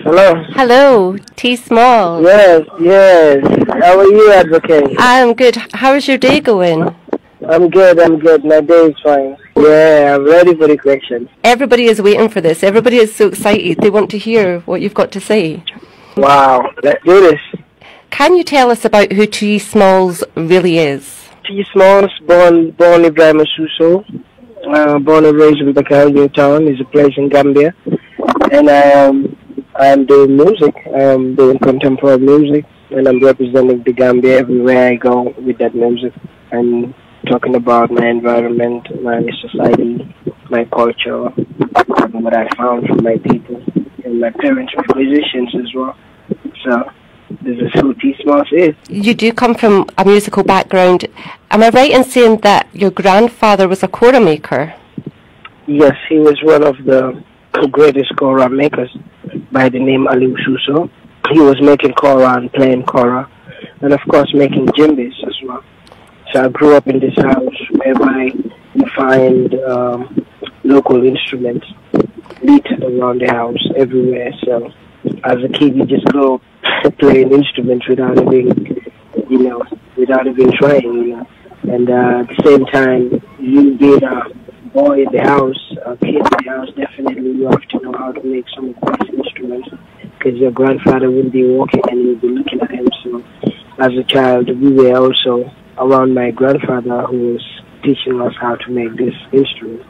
Hello. Hello, t-smallz. Yes, yes. How are you, Advocate? I'm good. How's your day going? I'm good, I'm good. My day is fine. Yeah, I'm ready for the questions. Everybody is waiting for this. Everybody is so excited. They want to hear what you've got to say. Wow, let's do this. Can you tell us about who t-smallz really is? t-smallz, born Ibrahim Suso, born and raised in Bakau Town, is a place in Gambia. And I'm doing music. I'm doing contemporary music, and I'm representing the Gambia everywhere I go with that music. I'm talking about my environment, my society, my culture, what I found from my people, and my parents were musicians as well. So this is who t-smallz is. You do come from a musical background. Am I right in saying that your grandfather was a kora maker? Yes, he was one of the greatest kora makers by the name Ali Suso. He was making kora and playing kora, and of course making djembes as well. So I grew up in this house whereby you find local instruments littered around the house everywhere. So as a kid, you just grow up playing instruments without even trying, And at the same time, you being a boy in the house, a kid in the house, definitely you have to know how to make some of these instruments, because your grandfather will be walking and you'll be looking at him. So as a child, we were also around my grandfather, who was teaching us how to make this instrument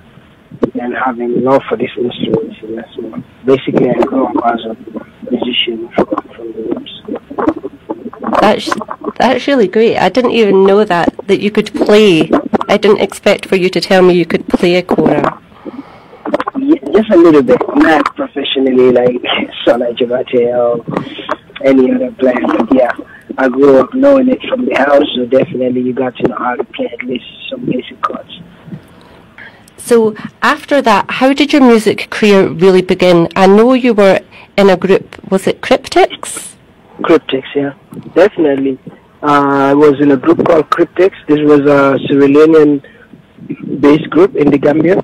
and having love for this instrument. So basically, I grew up as a musician from the roots. That's really great. I didn't even know that you could play. I didn't expect for you to tell me you could play a kora. Yeah, just a little bit, not professionally like Sola Jabate or any other player, but yeah, I grew up knowing it from the house, so definitely you got to know how to play at least some basic chords. So after that, how did your music career really begin? I know you were in a group, was it Cryptics? Cryptics, yeah, definitely. I was in a group called Cryptics. This was a Sierra Leonean-based group in the Gambia,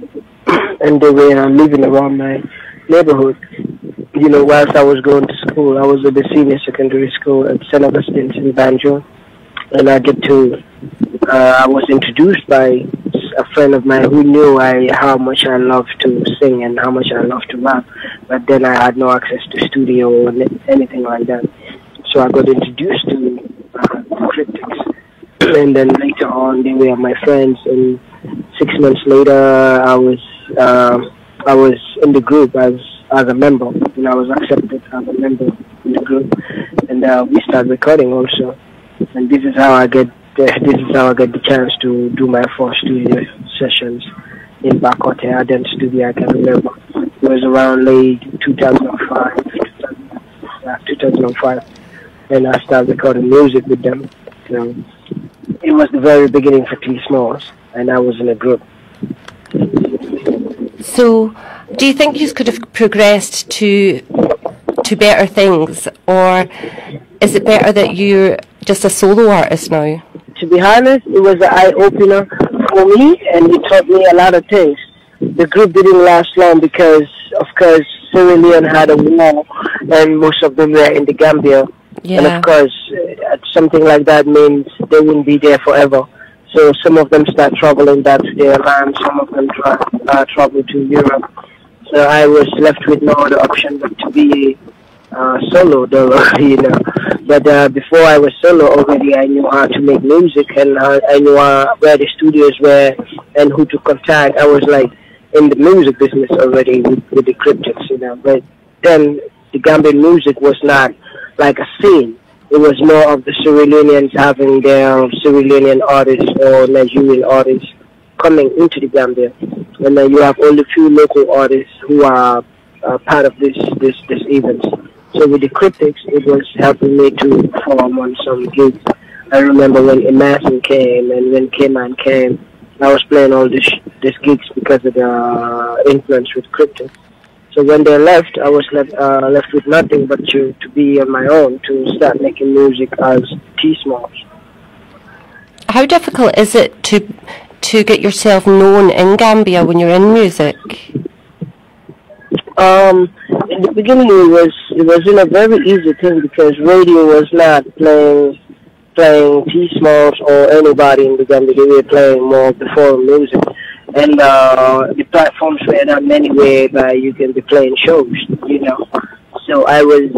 and they were living around my neighborhood. Whilst I was going to school, I was at the senior secondary school at St. Augustine's in Banjo, and I was introduced by a friend of mine who knew how much I loved to sing and how much I loved to rap, but then I had no access to studio or anything like that. So I got introduced to Cryptics, and then later on they were my friends. And 6 months later, I was in the group as a member, and I was accepted as a member in the group, and we started recording also. And this is how I get the chance to do my first studio sessions in Bakote Ardent Studio. I can remember it was around late 2005, and I started recording music with them. So it was the very beginning for t-smallz, and I was in a group. So, do you think you could have progressed to better things, or is it better that you're just a solo artist now? To be honest, it was an eye-opener for me, and it taught me a lot of things. The group didn't last long because, of course, Sierra Leone had a war, and most of them were in the Gambia. Yeah. And of course, something like that means they wouldn't be there forever. So some of them start traveling back to their land, some of them travel to Europe. So I was left with no other option but to be solo, though, But before I was solo already, I knew how to make music, and I knew where the studios were and who to contact. I was like in the music business already with the Cryptics, But then the Gambian music was not like a scene. It was more of the Sierra Leoneans having their Sierra Leonean artists or Nigerian artists coming into the Gambia, and then you have only a few local artists who are part of this event. So with the Cryptics, it was helping me to perform on some gigs. I remember when Imagine came and when K-Man came, I was playing all these gigs because of the influence with Cryptics. So when they left, I was left with nothing but to be on my own, to start making music as t-smallz. How difficult is it to get yourself known in Gambia when you're in music? In the beginning, it wasn't a very easy thing because radio was not playing t-smallz or anybody in the Gambia. They were playing more of the foreign music, and the platforms were not many whereby you can be playing shows, you know. So I was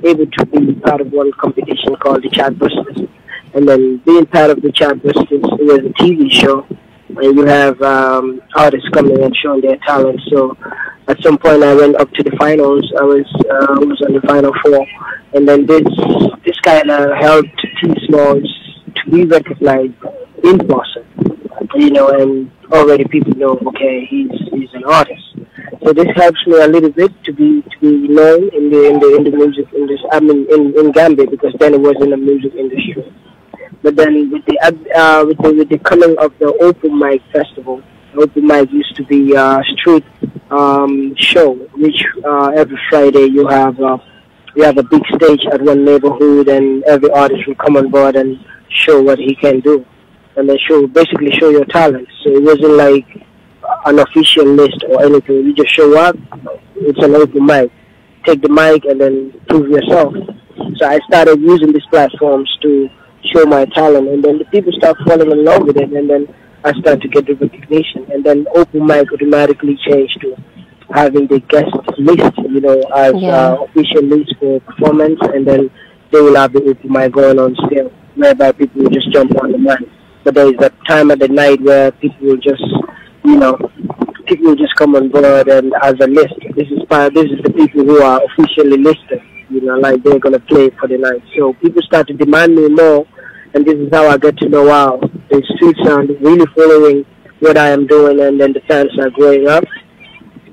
able to be part of one competition called the Chartbusters, and then being part of the Chartbusters, it was a TV show, and you have artists coming and showing their talent. So at some point, I went up to the finals. I was on the final four, and then this kind of helped t-smallz to be recognized in person, you know, and already people know, okay, he's an artist. So this helps me a little bit to be known in the music industry. I mean, in Gambia, because then it was in the music industry. But then with the coming of the open mic festival, open mic used to be a street show, which every Friday you have a big stage at one neighborhood, and every artist will come on board and show what he can do, and then basically show your talent. So it wasn't like an official list or anything. You just show up. It's an open mic. Take the mic and then prove yourself. So I started using these platforms to show my talent, and then the people start falling in love with it, and then I start to get the recognition, and then open mic automatically changed to having the guest list, you know, as official list for performance, and then they will have the open mic going on still, whereby people will just jump on the mic. But there is a time at the night where people will just, you know, people will just come on board and as a list. This is the people who are officially listed, you know, like they're gonna play for the night. So people start to demand me more, and this is how I get to know, wow, the street sound is really following what I am doing, and then the fans are growing up.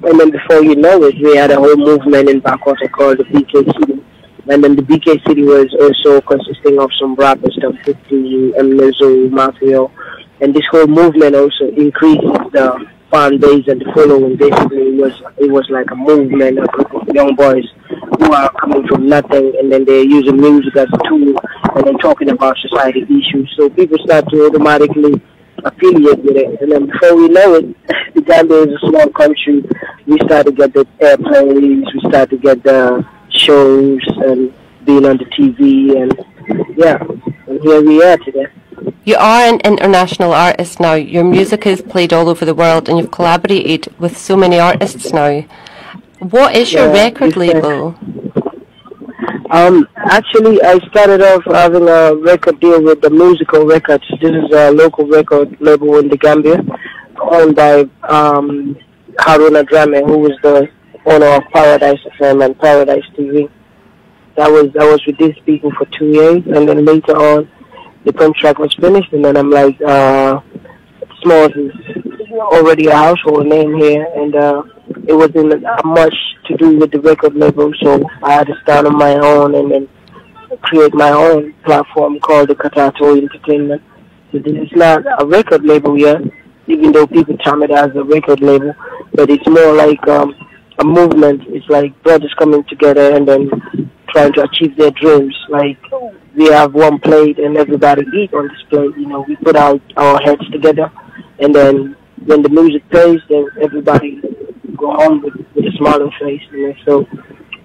And then before you know it, we had a whole movement in Bakwata called the BK City. And then the BK City was also consisting of some rappers, stuff, 50, Mnezo, Mafia. And this whole movement also increases the fan base and the following. Basically, it was like a movement, a group of young boys who are coming from nothing, and then they're using music as a tool, and then talking about society issues. So people start to automatically affiliate with it, and then before we know it, the Gambia is a small country. We start to get the airplanes, we start to get the shows, and being on the TV, and yeah, and here we are today. You are an international artist now. Your music is played all over the world, and you've collaborated with so many artists now. What is your record label? Actually, I started off having a record deal with the Musical Records. This is a local record label in the Gambia, owned by Haruna Drame, who was the owner of Paradise FM and Paradise TV. I was with these people for 2 years, and then later on, the contract was finished, and then I'm like, t-smallz is already a household name here, and it wasn't much to do with the record label, so I had to start on my own and then create my own platform called the Katato Entertainment. So this is not a record label yet, even though people term it as a record label, but it's more like a movement. It's like brothers coming together and then trying to achieve their dreams. Like, we have one plate and everybody eat on this plate, you know, we put our heads together, and then when the music plays, then everybody go home with a smiling face, you know. So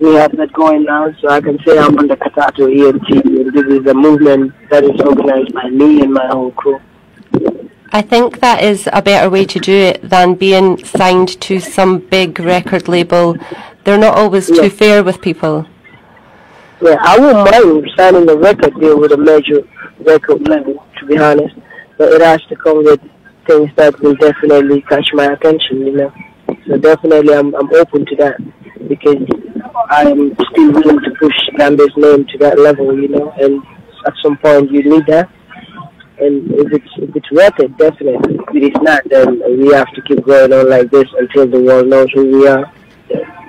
we have that going now, so I can say I'm on the Katato ENT, and this is a movement that is organized by me and my whole crew. I think that is a better way to do it than being signed to some big record label. They're not always too fair with people. Yeah, I wouldn't mind signing a record deal with a major record label, to be honest, but it has to come with things that will definitely catch my attention, you know. So definitely I'm open to that, because I'm still willing to push Gambia's name to that level, you know, and at some point you need that. And if it's worth it, definitely. If it's not, then we have to keep going on like this until the world knows who we are.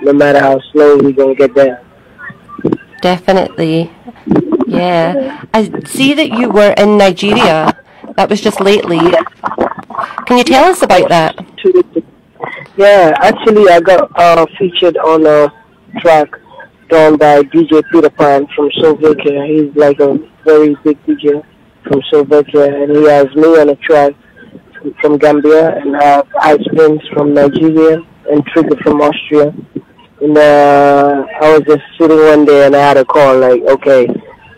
No matter how slow we're going to get there. Definitely. Yeah. I see that you were in Nigeria. That was just lately. Can you tell us about that? Yeah, actually I got featured on a track done by DJ Peter Pan from Slovakia. He's like a very big DJ from Slovakia, and he has me on a track from Gambia, and I have Ice Prince from Nigeria, and Trigger from Austria. And I was just sitting one day and I had a call like, okay,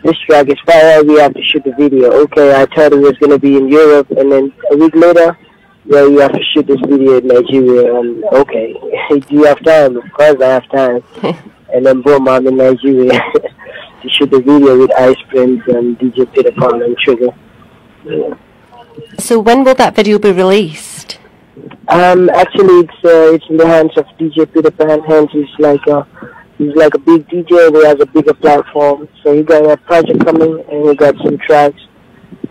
this track is fire, we have to shoot the video. Okay, I thought it was going to be in Europe, and then a week later, yeah, you have to shoot this video in Nigeria. And okay, do you have time? Of course I have time. And then boom, I'm in Nigeria to shoot the video with Ice Prince and DJ Peter Pan and Trigger. Yeah. So when will that video be released? Actually, it's in the hands of DJ Peter Pan. Hence, he's like a big DJ and he has a bigger platform. So he got a project coming and he got some tracks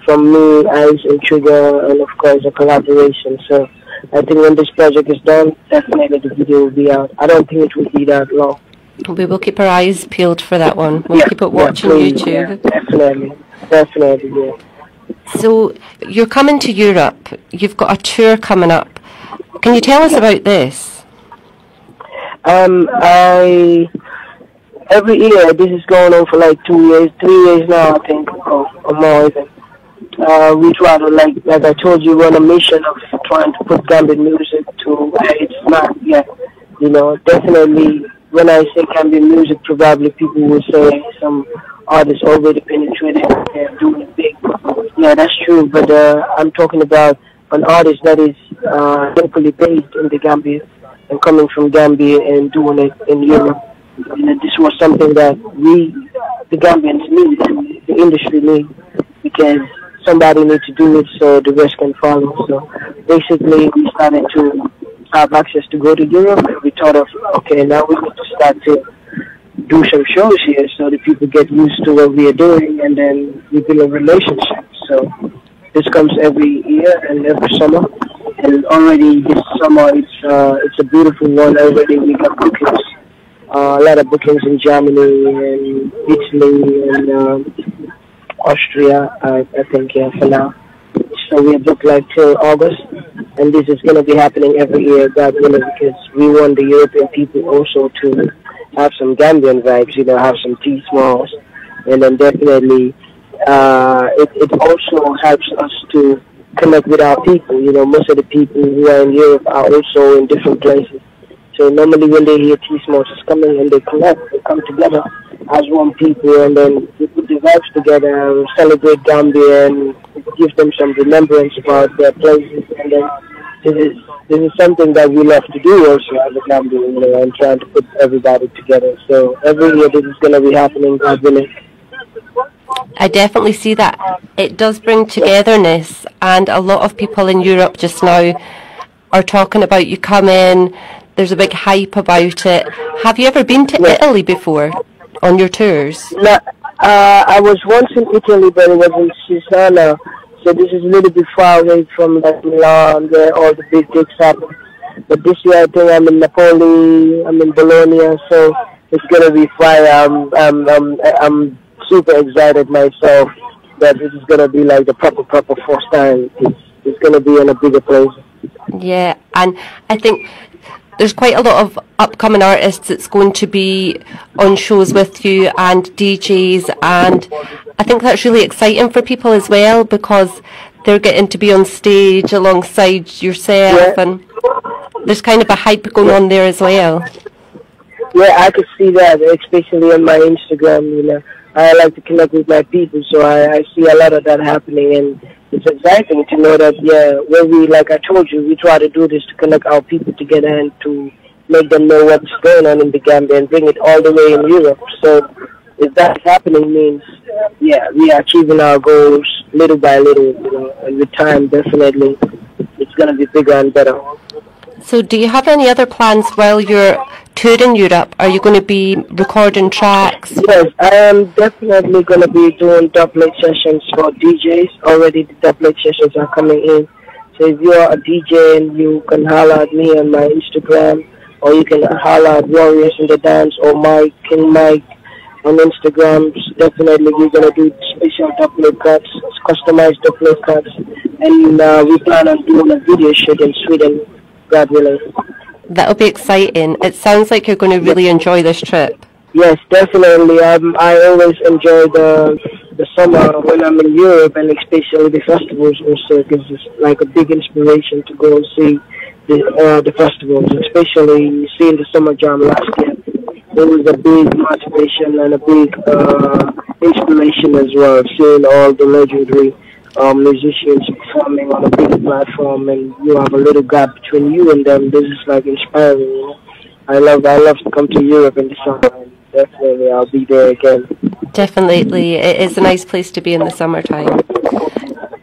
from me, Ice, and Trigger, and of course a collaboration. So I think when this project is done, definitely the video will be out. I don't think it will be that long. We will keep our eyes peeled for that one. We'll keep it watching YouTube. Yeah, definitely, yeah. So you're coming to Europe. You've got a tour coming up. Can you tell us about this? Every year, this is going on for like 2 years, 3 years now, I think, or more even. We try to, like I told you, we're on a mission of trying to put Gambian music to where it's not yet. You know, definitely, when I say Gambian music, probably people will say some artists already penetrated, they're doing it big. Yeah, that's true, but I'm talking about an artist that is locally based in the Gambia and coming from Gambia and doing it in Europe. You know, this was something that we, the Gambians, need, and the industry need, because somebody needs to do it so the rest can follow. So basically, we started to have access to go to Europe, and we thought of, okay, now we need to start to do some shows here so the people get used to what we are doing, and then we build a relationship. So this comes every year and every summer, and already this summer it's a beautiful one. Already we got bookings, a lot of bookings in Germany and Italy and Austria, I think, yeah, for now. So we're booked like till August, and this is going to be happening every year, God willing, because we want the European people also to have some Gambian vibes, you know, have some t-smallz, and then definitely it also helps us to connect with our people. You know, most of the people who are in Europe are also in different places. So normally when they hear t-smallz is coming and they connect, they come together as one people, and then we put the vibes together, celebrate Gambia, and give them some remembrance about their places. And then this is something that we love to do also as a Gambian, you know, and trying to put everybody together. So every year this is going to be happening, God willing. I definitely see that. It does bring togetherness, and a lot of people in Europe just now are talking about you come in. There's a big hype about it. Have you ever been to Italy before on your tours? No, I was once in Italy, but it was in Cesena. So this is a little bit far away from like Milan, where all the big gigs happen. But this year I think I'm in Napoli, I'm in Bologna, so it's gonna be fire. I'm super excited myself that this is gonna be like the proper first time. It's gonna be in a bigger place. Yeah, and I think there's quite a lot of upcoming artists that's going to be on shows with you and DJs, and I think that's really exciting for people as well, because they're getting to be on stage alongside yourself, and there's kind of a hype going on there as well. Yeah, I could see that, especially on my Instagram. You know, I like to connect with my people, so I see a lot of that happening, and it's exciting to know that, yeah, when we, like I told you, we try to do this to connect our people together and to make them know what's going on in the Gambia and bring it all the way in Europe. So if that's happening, means, yeah, we are achieving our goals little by little, you know, and with time, definitely, it's going to be bigger and better. So do you have any other plans while you're touring Europe? Are you going to be recording tracks? Yes, I am definitely going to be doing dubplate sessions for DJs. Already the dubplate sessions are coming in. So if you're a DJ, and you can holler at me on my Instagram, or you can holler at Warriors in the Dance or King Mike on Instagram. Definitely we're going to do special dubplate cuts, customized dubplate cuts, and we plan on doing a video shoot in Sweden, God willing. That'll be exciting. It sounds like you're going to really enjoy this trip. Yes, definitely. I always enjoy the summer when I'm in Europe, and especially the festivals also, because it's like a big inspiration to go and see the festivals, especially seeing the Summer Jam last year. It was a big motivation and a big inspiration as well, seeing all the legendary musicians performing on a big platform, and you have a little gap between you and them. This is like inspiring, you know. I love to come to Europe in the summer, and definitely I'll be there again. Definitely, it is a nice place to be in the summertime.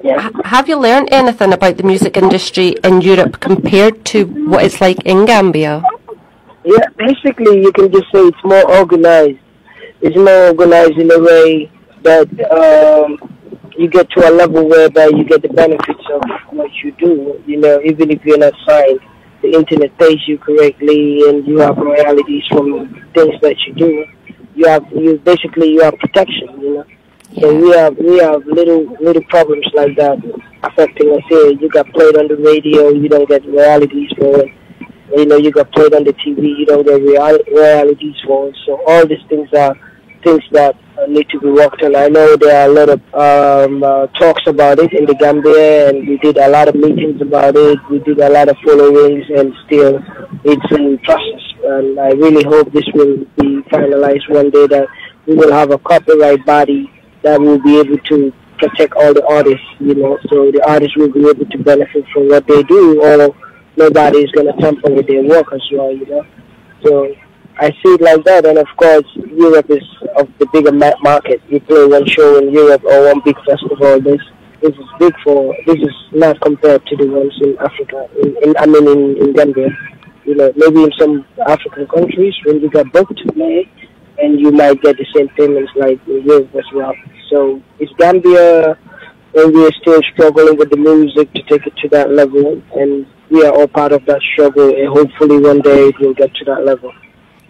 Yeah. Have you learned anything about the music industry in Europe compared to what it's like in Gambia? Yeah, basically you can just say it's more organized. It's more organized in a way that you get to a level whereby you get the benefits of what you do. You know, even if you're not signed, the internet pays you correctly, and you have royalties from things that you do. You have protection. You know. So we have little problems like that affecting us here. You got played on the radio, you don't get royalties for it. You know, you got played on the TV, you don't get royalties for it. So all these things are things that need to be worked on. I know there are a lot of talks about it in the Gambia, and we did a lot of meetings about it. We did a lot of followings, and still it's in process. And I really hope this will be finalized one day, that we will have a copyright body that will be able to protect all the artists, you know, so the artists will be able to benefit from what they do, or nobody is going to tamper with their work as well, you know. So I see it like that, and of course, Europe is of the bigger market. You play one show in Europe or one big festival, this is not compared to the ones in Africa, in Gambia. You know, maybe in some African countries, when you get booked to play, and you might get the same payments like in Europe as well. So it's Gambia, and we are still struggling with the music to take it to that level, and we are all part of that struggle, and hopefully one day it will get to that level.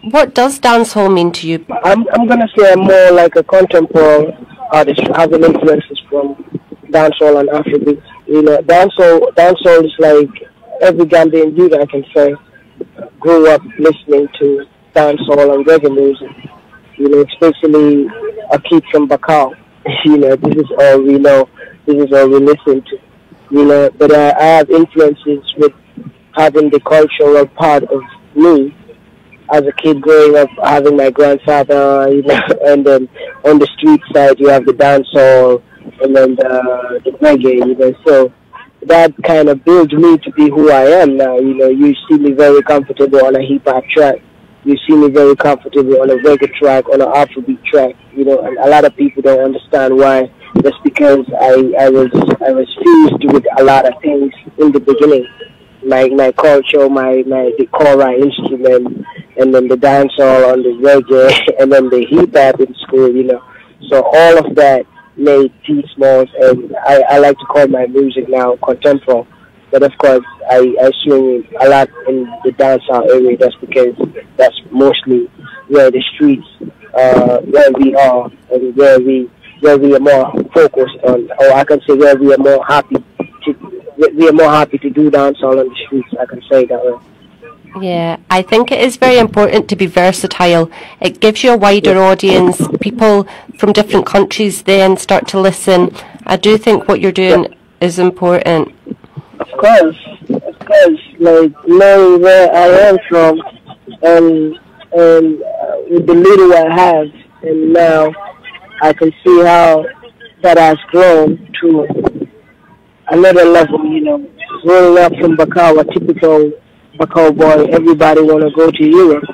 What does dancehall mean to you? I'm gonna say I'm more like a contemporary artist, having influences from dancehall and Afrobeat. You know, dancehall is like every Gambian youth, I can say, grew up listening to dancehall and reggae music. You know, especially a kid from Bakau. You know, this is all we know. This is all we listen to. You know, but I have influences with having the cultural part of me as a kid growing up, having my grandfather, you know, and then on the street side you have the dancehall and then the reggae, you know. So that kind of builds me to be who I am now. You know, you see me very comfortable on a hip hop track. You see me very comfortable on a reggae track, on an Afrobeat track, you know, and a lot of people don't understand why. That's because I was fused with a lot of things in the beginning, like my culture, the kora instrument, and then the dancehall on the reggae, and then the hip hop in school, you know. So all of that made t-smallz, and I like to call my music now contemporary. But of course, I swing a lot in the dancehall area. That's because that's mostly where the streets, where we are, and where we are more focused on, or I can say where we are more happy to do dancehall on the streets. I can say that way. Yeah, I think it is very important to be versatile. It gives you a wider audience. People from different countries then start to listen. I do think what you're doing is important. Of course, like knowing where I am from, and with the little I have, and now I can see how that has grown to another level. You know, growing up from Bakau, a typical Bakau boy, everybody want to go to Europe,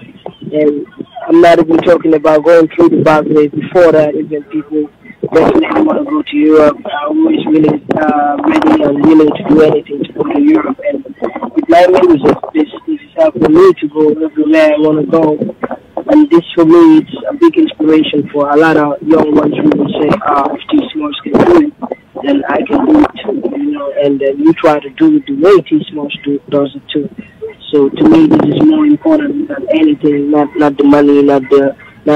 and I'm not even talking about going through the back way. Before that, even people definitely want to go to Europe. I'm always really ready and willing to do anything to go to Europe. And with my music, this is helping me to go everywhere I want to go. And this, for me, it's a big inspiration for a lot of young ones who will say, if t-smallz can do it, then I can do it too. You know, and then you try to do it the way t-smallz does it too. So to me, this is more important than anything, not the money, not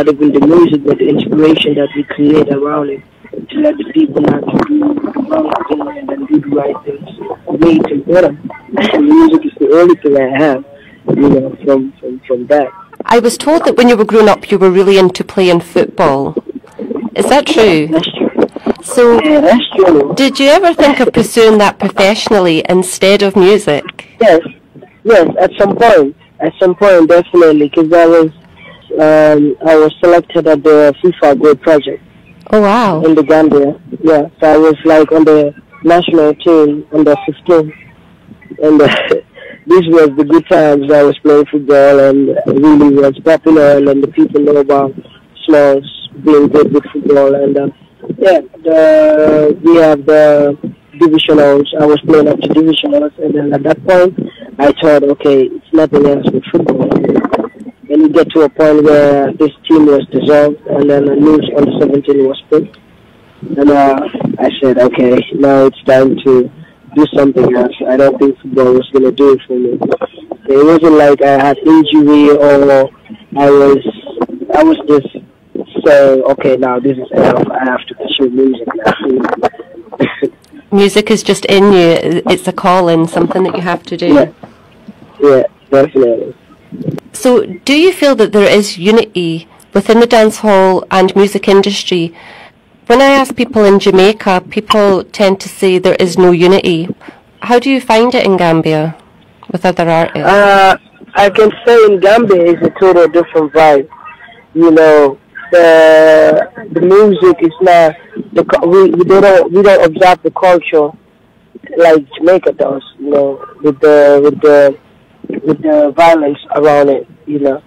even the music, but the inspiration that we create around it, to let the people not to do the wrong thing and then do the right things. For me, it's important. And music is the only thing I have, you know, from that. I was told that when you were growing up, you were really into playing football. Is that true? That's true. So, yeah, that's true. Did you ever think of pursuing that professionally instead of music? Yes. Yes, at some point, definitely, because I was selected at the FIFA Gold Project. Oh, wow. In the Gambia. Yeah, so I was like on the national team under 15, and this was the good times. I was playing football and really was popular, and then the people know about Smalls being good with football, and yeah, we have the divisionals. I was playing up to divisionals, and then at that point, I thought, okay, it's nothing else with football. Then we get to a point where this team was dissolved, and then a new under 17 was picked. And I said, okay, now it's time to do something else. I don't think football was going to do it for me. It wasn't like I had injury or I was just saying, okay, now this is enough. I have to pursue music now. Music is just in you. It's a calling, something that you have to do. Yeah, definitely. So, do you feel that there is unity within the dancehall and music industry? When I ask people in Jamaica, people tend to say there is no unity. How do you find it in Gambia with other artists? I can say in Gambia is a total different vibe. You know, the music is not we don't observe the culture like Jamaica does. You know, with the violence around it, you know.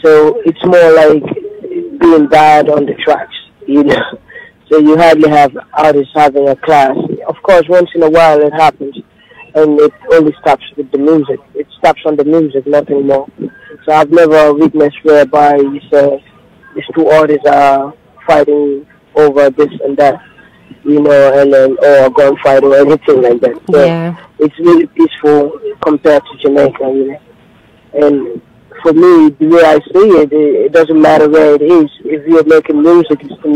So it's more like being bad on the tracks, you know. So you hardly have artists having a class. Of course, once in a while it happens, and it only stops with the music. It stops on the music, nothing more. So I've never witnessed whereby you say these two artists are fighting over this and that, you know, and then or a gunfight or anything like that. So yeah. It's really peaceful compared to Jamaica, you know. And for me, the way I see it, it doesn't matter where it is. If you're making music, it's to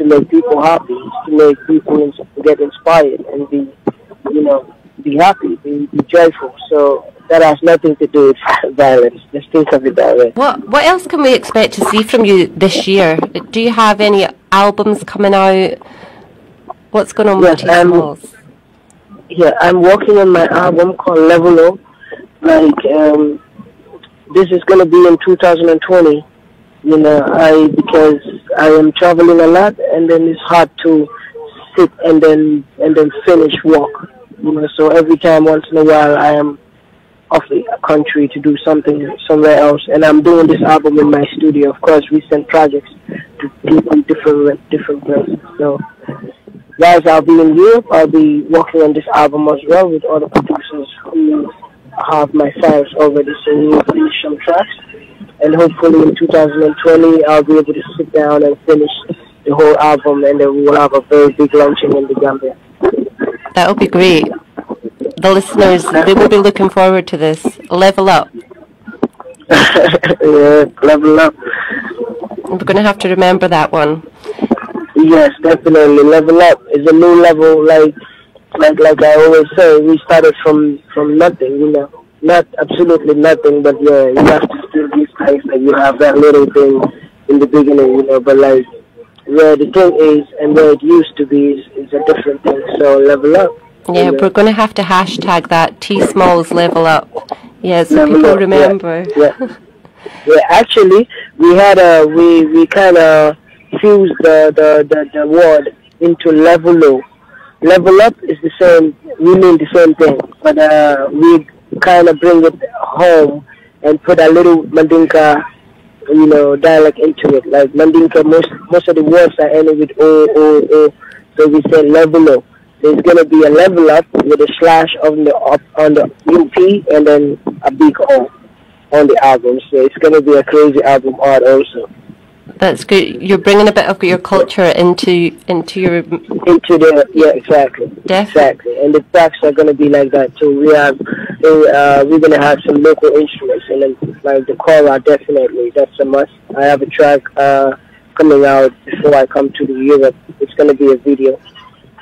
make people happy. It's to make people get inspired and be, you know, be happy, be joyful. So that has nothing to do with violence. Just think of it that way. What else can we expect to see from you this year? Do you have any albums coming out? What's going on with t-smallz? Yeah, I'm working on my album called Level Up. Like, this is going to be in 2020. You know, because I am traveling a lot, and then it's hard to sit and then finish work. You know, so every time, once in a while, I am off the country to do something somewhere else, and I'm doing this album in my studio. Of course, we send projects to people different places. So, guys, I'll be in Europe. I'll be working on this album as well with other producers who have my files already, so we'll finish some tracks. And hopefully in 2020, I'll be able to sit down and finish the whole album, and then we will have a very big launching in the Gambia. That would be great. The listeners, they will be looking forward to this. Level Up. Yeah, Level Up. We're going to have to remember that one. Yes, definitely. Level Up is a new level, like I always say, we started from nothing, you know. Not absolutely nothing, but yeah, you have to still be nice that you have that little thing in the beginning, you know, but like where the thing is and where it used to be is a different thing. So Level Up. Yeah, you know? We're going to have to hashtag that t-smallz Level Up. Yeah, so level people up, remember. Yeah. Yeah, actually, we had we kind of fused the word into Level Up. Level Up is the same, we mean the same thing, but we kind of bring it home and put a little Mandinka, you know, dialect into it. Like Mandinka, most of the words are ending with o. So we say level up. There's gonna be a level up with a slash on the UP and then a big O on the album. So it's gonna be a crazy album art also. That's good. You're bringing a bit of your culture into your... Yeah, exactly. Definitely. Exactly. And the tracks are going to be like that too. We're going to have some local instruments, and then like the kora, definitely. That's a must. I have a track coming out before I come to Europe. It's going to be a video.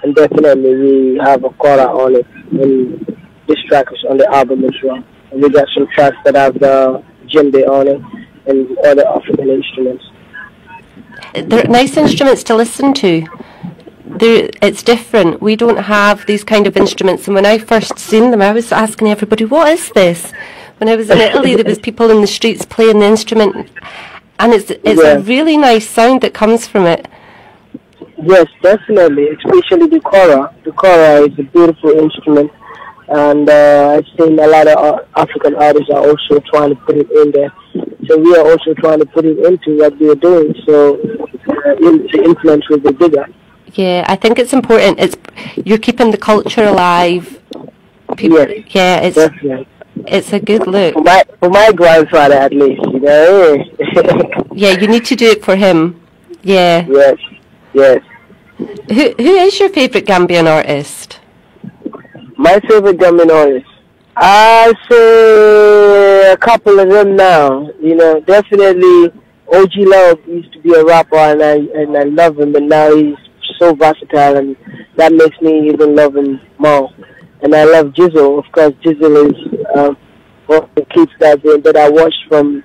And definitely we have a kora on it. And this track is on the album as well. And we got some tracks that have the djembe on it and other African instruments. They're nice instruments to listen to. it's different. We don't have these kind of instruments, and when I first seen them, I was asking everybody, what is this? When I was in Italy, there was people in the streets playing the instrument, and it's a really nice sound that comes from it. Yes, definitely, especially the kora. The kora is a beautiful instrument, and I've seen a lot of African artists are also trying to put it in there. So we are also trying to put it into what we are doing, so the influence will be bigger. Yeah, I think it's important. You're keeping the culture alive. Yes, definitely. It's a good look. For my grandfather, at least, you know. Yeah, you need to do it for him. Yeah. Yes. Who is your favourite Gambian artist? My favourite Gambian artist? I'll say a couple of them now. You know, definitely OG Love used to be a rapper, and I love him, and now he's so versatile, and that makes me even love him more. And I love Jizzle. Of course, Jizzle is one of the kids that I watched from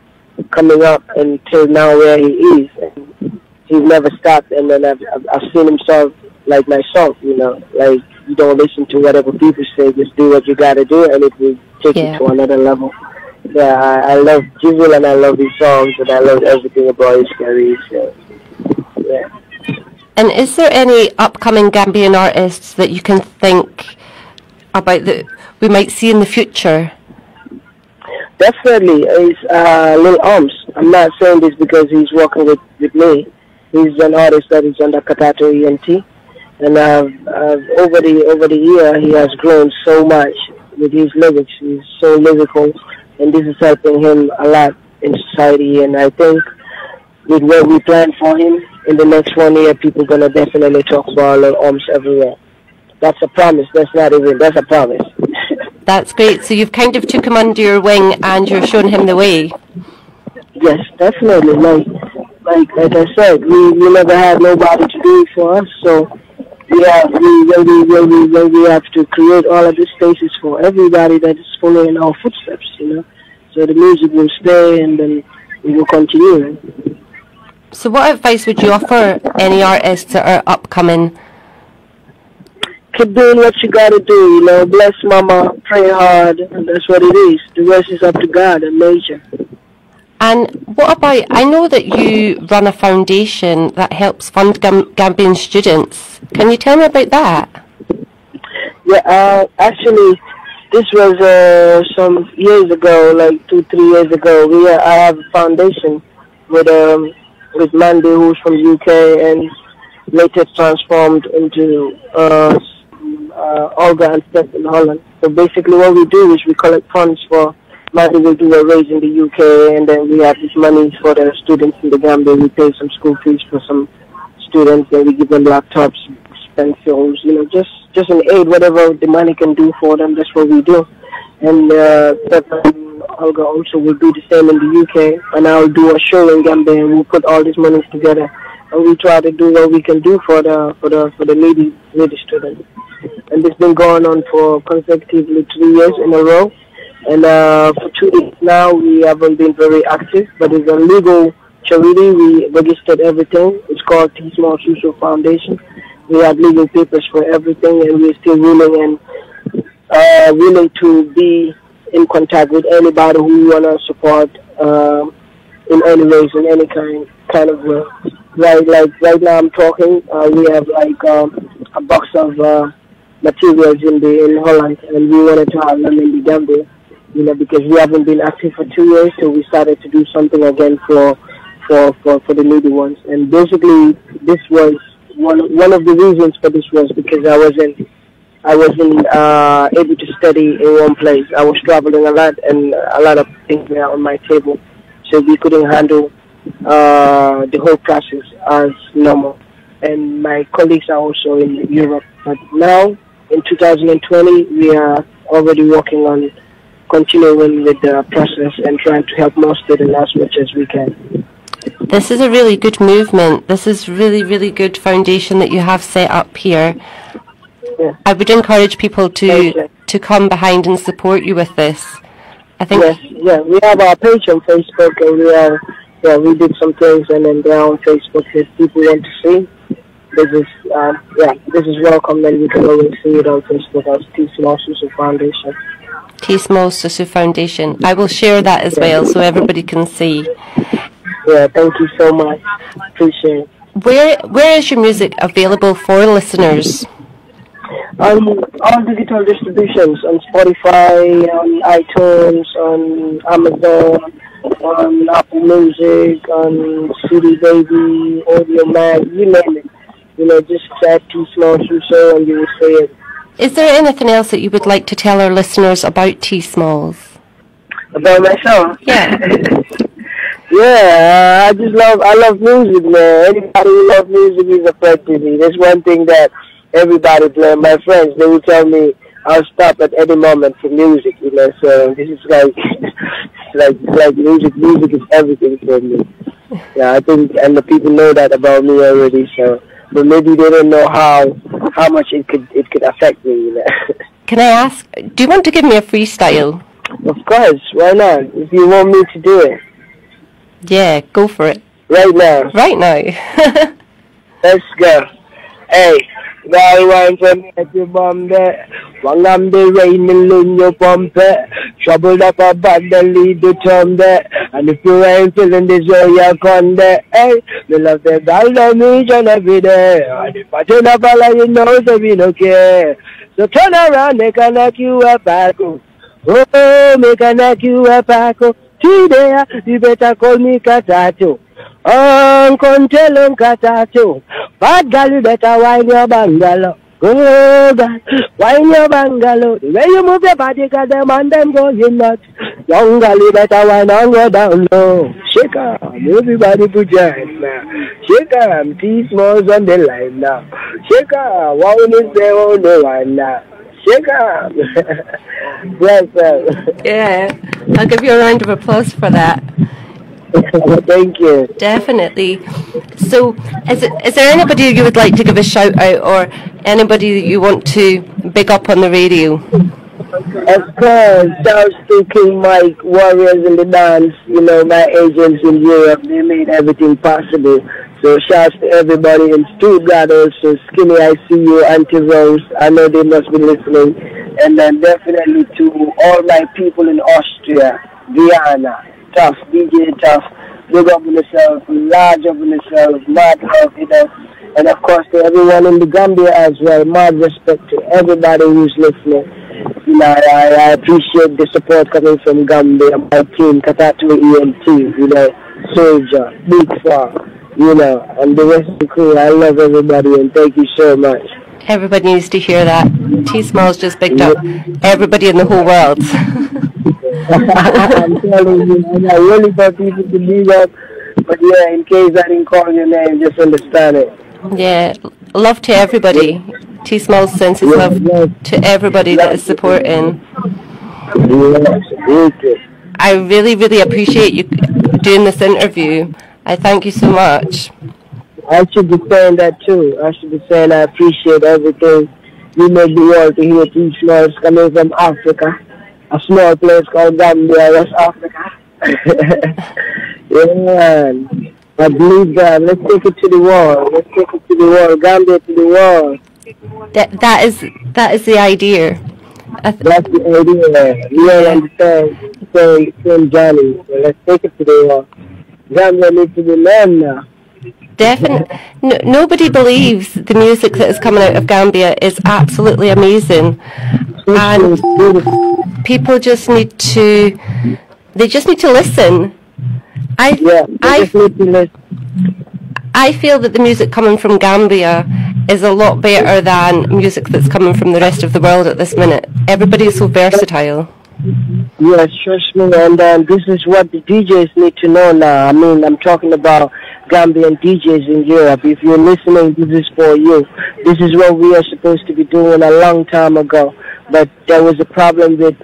coming up until now where he is. And he's never stopped, and then I've seen him solve like myself, you know, like you don't listen to whatever people say, just do what you gotta do, and it will take you to another level. Yeah, I love Jizzle, and I love his songs, and I love everything about his career. So, yeah. And is there any upcoming Gambian artists that you can think about that we might see in the future? Definitely, it's Lil Arms. I'm not saying this because he's working with me. He's an artist that is under Katato ENT, and over the year he has grown so much with his lyrics. He's so lyrical, and this is helping him a lot in society. And I think with what we plan for him in the next 1 year, people gonna definitely talk about Lil Arms everywhere. That's a promise. That's a promise. That's great. So you've kind of took him under your wing and you're showing him the way. Yes, definitely. Like I said, we never had nobody to do it for us. So we have to create all of these spaces for everybody that is following our footsteps. You know, so the music will stay and then we will continue. So what advice would you offer any artists that are upcoming? Keep doing what you gotta do, you know, bless mama, pray hard, and that's what it is. The rest is up to God and nature. And what about, I know that you run a foundation that helps fund Gambian students. Can you tell me about that? Yeah, actually, this was some years ago, like 2-3 years ago. I have a foundation with Mandy, who's from UK, and later transformed into Olga and Steph in Holland. So basically what we do is we collect funds for Mandy will do a raise in the UK, and then we have this money for the students in the Gambia. We pay some school fees for some students, and we give them laptops, pencils, you know, just an aid, whatever the money can do for them, that's what we do. And Olga also will do the same in the UK, and I'll do a show in Gambia, and we'll put all these monies together, and we try to do what we can do for the needy students. And this has been going on for consecutively 3 years in a row. And for 2 years now, we haven't been very active, but it's a legal charity. We registered everything. It's called T-smallz Social Foundation. We have legal papers for everything, and we're still willing to be in contact with anybody who want to support in any ways, in any kind of way. Right now I'm talking, we have like a box of materials in Holland, and we wanted to have them in the Gambia, you know, because we haven't been active for 2 years, so we started to do something again for the needy ones. And basically, this was one of the reasons for this was because I wasn't able to study in one place. I was traveling a lot, and a lot of things were on my table, so we couldn't handle the whole process as normal. And my colleagues are also in Europe. But now, in 2020, we are already working on continuing with the process and trying to help more students as much as we can. This is a really good movement. This is really, really good foundation that you have set up here. Yeah. I would encourage people to come behind and support you with this. I think. Yes, yeah, we have our page on Facebook, and we did some things, and then they're on Facebook if people want to see. this is welcome, and you can always see it on Facebook as t-smallz Foundation. T-smallz Foundation. I will share that as well so everybody can see. Yeah, thank you so much. Appreciate it. Where is your music available for listeners? On all digital distributions, on Spotify, on iTunes, on Amazon, on Apple Music, on CD Baby, Audio Mag, you name it. You know, just chat t-smallz and you will see it. Is there anything else that you would like to tell our listeners about t-smallz? About myself? Yeah. Yeah, I love music, man. Anybody who loves music is a friend to me. There's one thing that everybody play. My friends, they will tell me I'll stop at any moment for music, you know. So this is like, like music. Music is everything for me. Yeah, I think, and the people know that about me already. So, but maybe they don't know how much it could affect me, you know. Can I ask? Do you want to give me a freestyle? Of course, why not? If you want me to do it. Yeah, go for it. Right now. Right now. Let's go. Hey, guy wine for me at your bum there. One am the rain in your pump there. Troubled up a bag then lead the term there. And if you ain't feeling this way, you come there. Hey, me love the girl that me John every day. And if I turn up all you know, so we don't care. So turn around, make a knock you a back. Oh, make a knock you a back. Today, you better call me Katato. Come tell him Katato. Bad girl, you better wine your bungalow. Oh, God, wine your bungalow. The way you move your body, got them and them going nuts. Young girl, you better wine and go down low. Shake on, everybody put your hands now. Shake on, t-smallz on the line now. Shake on, wine is there on the line now. Shake on. Yes, sir. Yeah, I'll give you a round of applause for that. Thank you. Definitely. So, is there anybody you would like to give a shout out, or anybody that you want to big up on the radio? Of course, shouts to King Mike, Warriors in the Dance, you know, my agents in Europe, they made everything possible. So shouts to everybody in Stuttgart also, Skinny, I see you, Auntie Rose, I know they must be listening. And then definitely to all my people in Austria, Vienna, Tough, DJ Tough, big up on yourself, large up on yourself, mad love, you know. And of course to everyone in the Gambia as well, mad respect to everybody who's listening. You know, I appreciate the support coming from Gambia, my team, Katatu ENT, you know, Soldier, Big Far, you know, and the rest of the crew. I love everybody and thank you so much. Everybody needs to hear that. t-smallz just picked up everybody in the whole world. I'm telling you, I really thought people to be up, but yeah, in case I didn't call your name, just understand it. Yeah, love to everybody. t-smallz sends his love to everybody that is supporting. I really, really appreciate you doing this interview. I thank you so much. I should be saying that too. I should be saying I appreciate everything. You made the world to hear t-smallz coming from Africa. A small place called Gambia, West Africa. Yeah, man. I believe God. Let's take it to the world. Let's take it to the world. Gambia to the world. That is the idea. That's the idea. We all understand. Same Johnny. So let's take it to the world. Gambia needs to be learned now. Definitely. Nobody believes the music that is coming out of Gambia is absolutely amazing. And people just need to, they just need to listen. I feel that the music coming from Gambia is a lot better than music that's coming from the rest of the world at this minute. Everybody is so versatile. Yes, trust me, and this is what the DJs need to know now. I mean, I'm talking about Gambian DJs in Europe. If you're listening, this is for you. This is what we are supposed to be doing a long time ago. But there was a problem with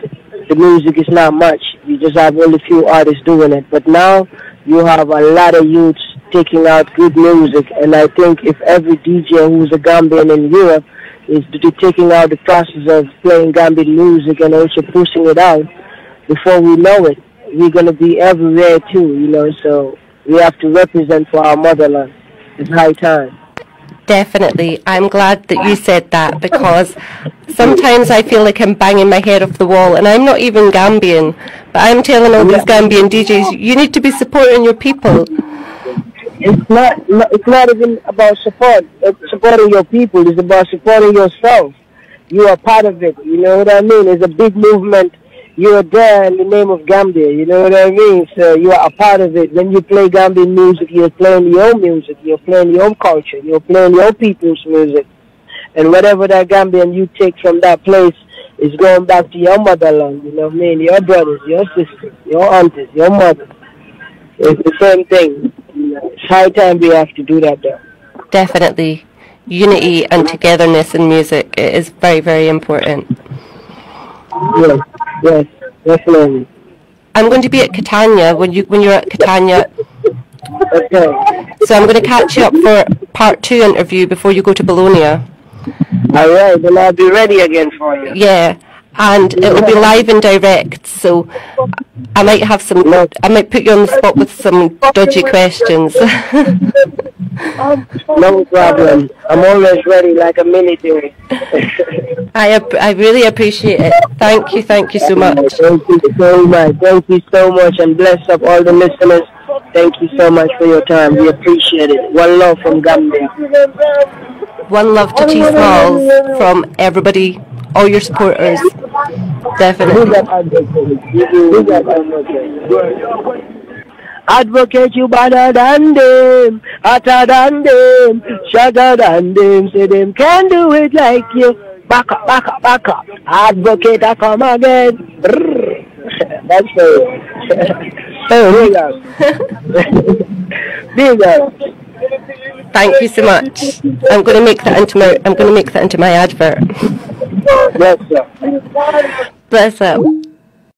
the music is not much. You just have only a few artists doing it. But now you have a lot of youths taking out good music. And I think if every DJ who's a Gambian in Europe is taking out the process of playing Gambian music and also pushing it out, before we know it, we're going to be everywhere too, you know. So we have to represent for our motherland. It's high time. Definitely. I'm glad that you said that, because sometimes I feel like I'm banging my head off the wall, and I'm not even Gambian, but I'm telling all these Gambian DJs, you need to be supporting your people. It's not even about supporting your people. It's about supporting yourself. You are part of it. You know what I mean? It's a big movement. You are there in the name of Gambia. You know what I mean? So you are a part of it. When you play Gambian music, you're playing your own music. You're playing your own culture. You're playing your people's music. And whatever that Gambian you take from that place is going back to your motherland. You know what I mean? Your brothers, your sisters, your aunties, your mothers. It's the same thing. It's high time we have to do that there. Definitely. Unity and togetherness in music, it is very, very important. Yes, definitely. I'm going to be at Catania when you're at Catania. Okay. So I'm going to catch you up for part 2 interview before you go to Bologna. All right, then I'll be ready again for you. Yeah, and it will be live and direct, so I might have I might put you on the spot with some dodgy questions. No problem. I'm always ready like a military. I really appreciate it. Thank you so much. Thank you so much. Thank you so much, and bless up all the listeners. Thank you so much for your time. We appreciate it. One love from Gambia. One love to t-smallz from everybody, all your supporters. Definitely. Advocate, you better than them, hotter than them, shagger than them. Say them can do it like you. Back up, back up, back up. Advocate, I come again. That's it. Big up. Big up. Thank you so much. I'm going to make that into my advert. Bless up. Bless up.